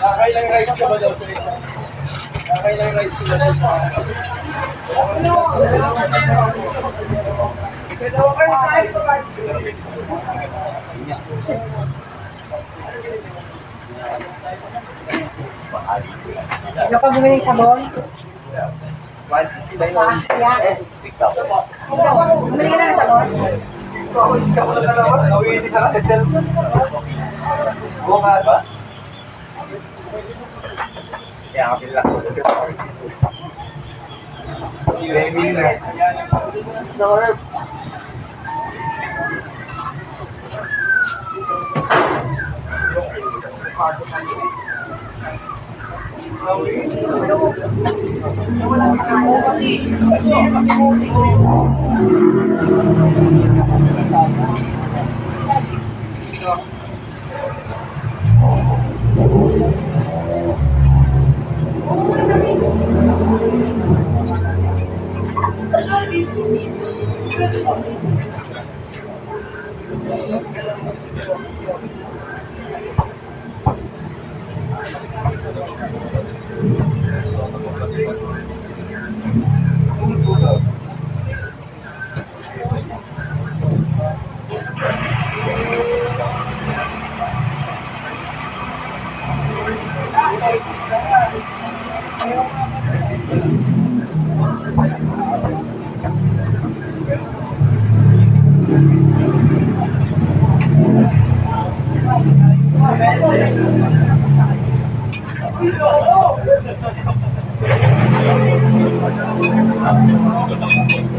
Kakailang rice ka ba daw sa ito? Kakailang rice ka ba daw? Ano pa bumili ng sabon? 160 ba yun? Bumili ka na ng sabon? Nawili sa SL. Oo nga ba? Kaya kapil lang. Remy na.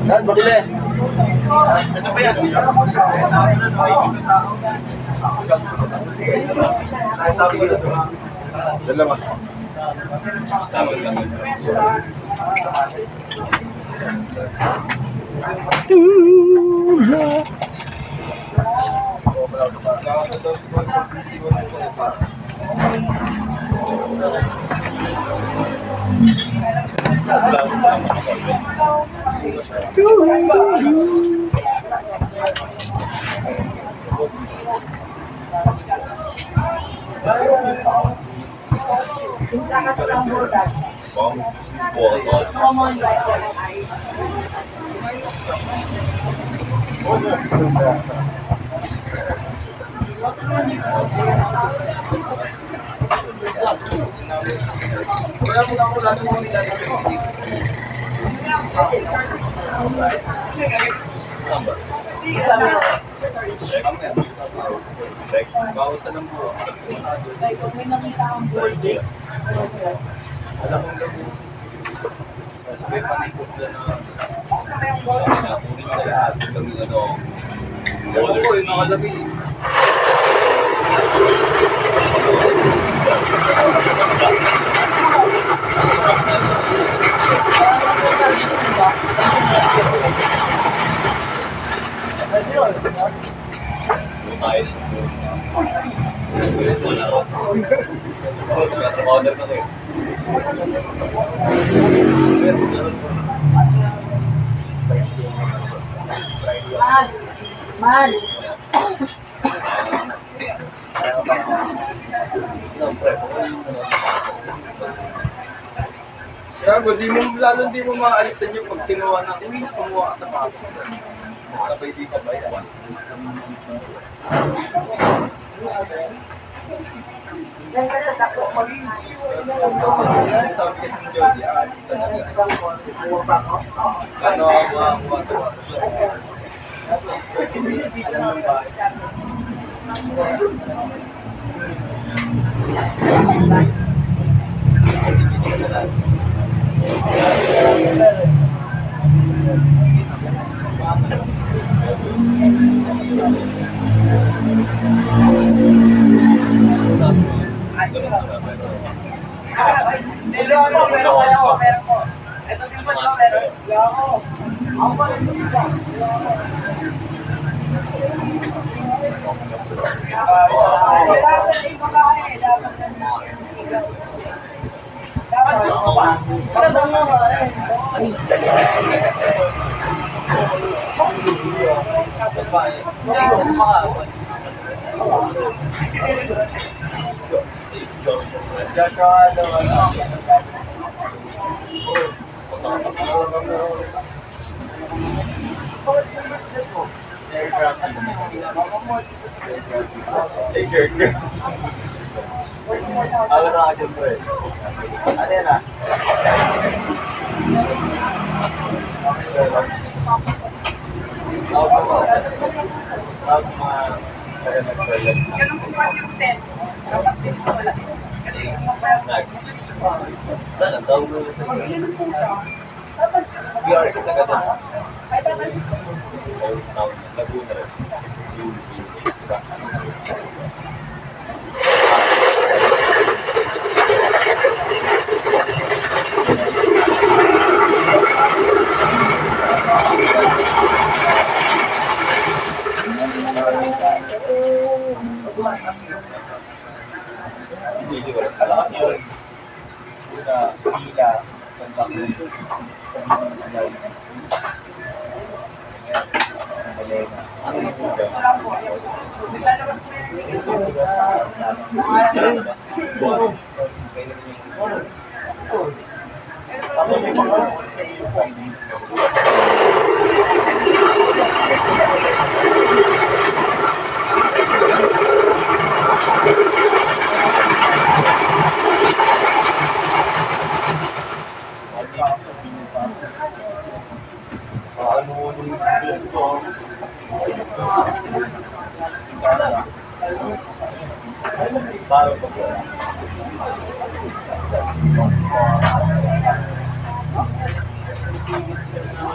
Dan, babili. Ito ba yan? Dalawa. Bawasan ng buwas. May nakita ang board eh. Alam mo lang po. May panikot na napunin na lahat ng ano. Alam ko yung nakalabi. Order na kayo. Mahal. Gago, lalo di mo maalisan yung pag kinuha ng kumuha ka sa patos na. Sabay di ka ba yan? Sabi kasi ng Jody, aalis talaga. Ano ang wasa-wasa sa Ako na agad po eh. Ano yan ah? Ako mga kaya nag-toilet. Ganun po kasi yung set. Dapat din po wala. Kasi yung mga Sana, tawag mo sa PR ka agad ah. Laguna rin. Hindi ko rin. Alam kasi yun. Una, pila, kontak mo. Ano yung puga? Tapos may mga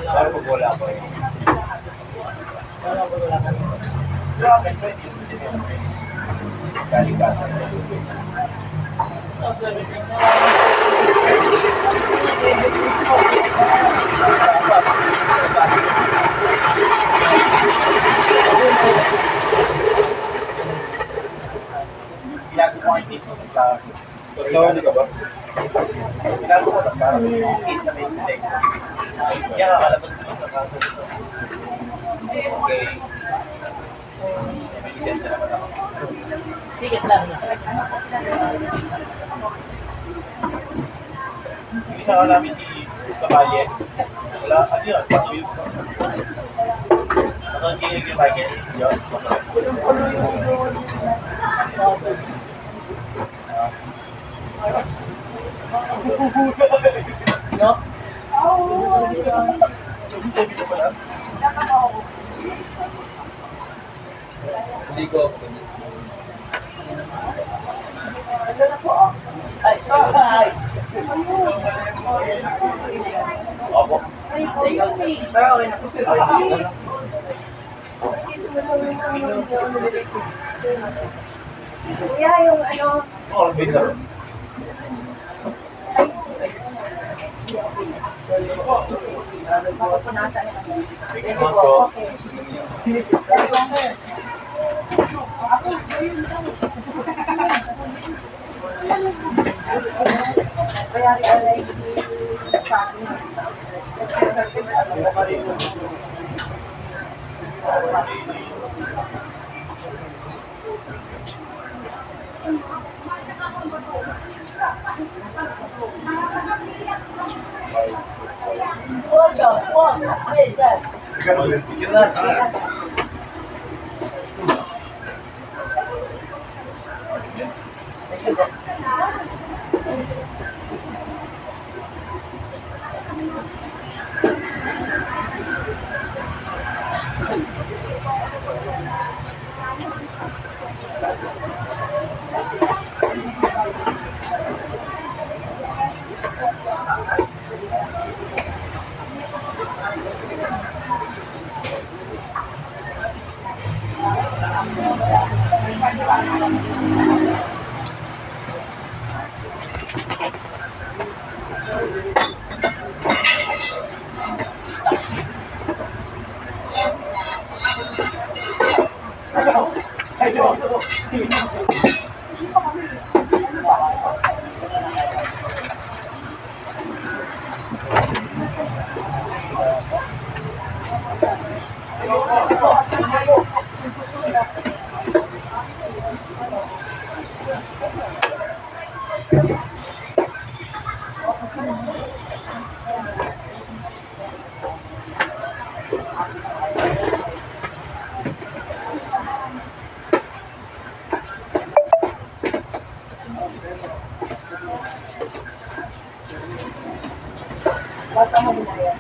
Para pag wala pa yun. Ginagawa ko dito sa klase. Hindi ka ba? Ginagawa ko para makikita na may detect. Kaya kakalabas ko sa kaso dito. Okay. May lisensya naman ako. ticket lang. Yung isa ka namin si Kabalye. Wala, ano yun? Ano yung Michael? Yun? No? Hindi ko. Ano na po? Ay, ay. Opo. Pero okay na. Kuya, yung ano, Oh, bigla. tapos nasa na kami. Opo. Kaya rin sa akin. Bata mo din yan.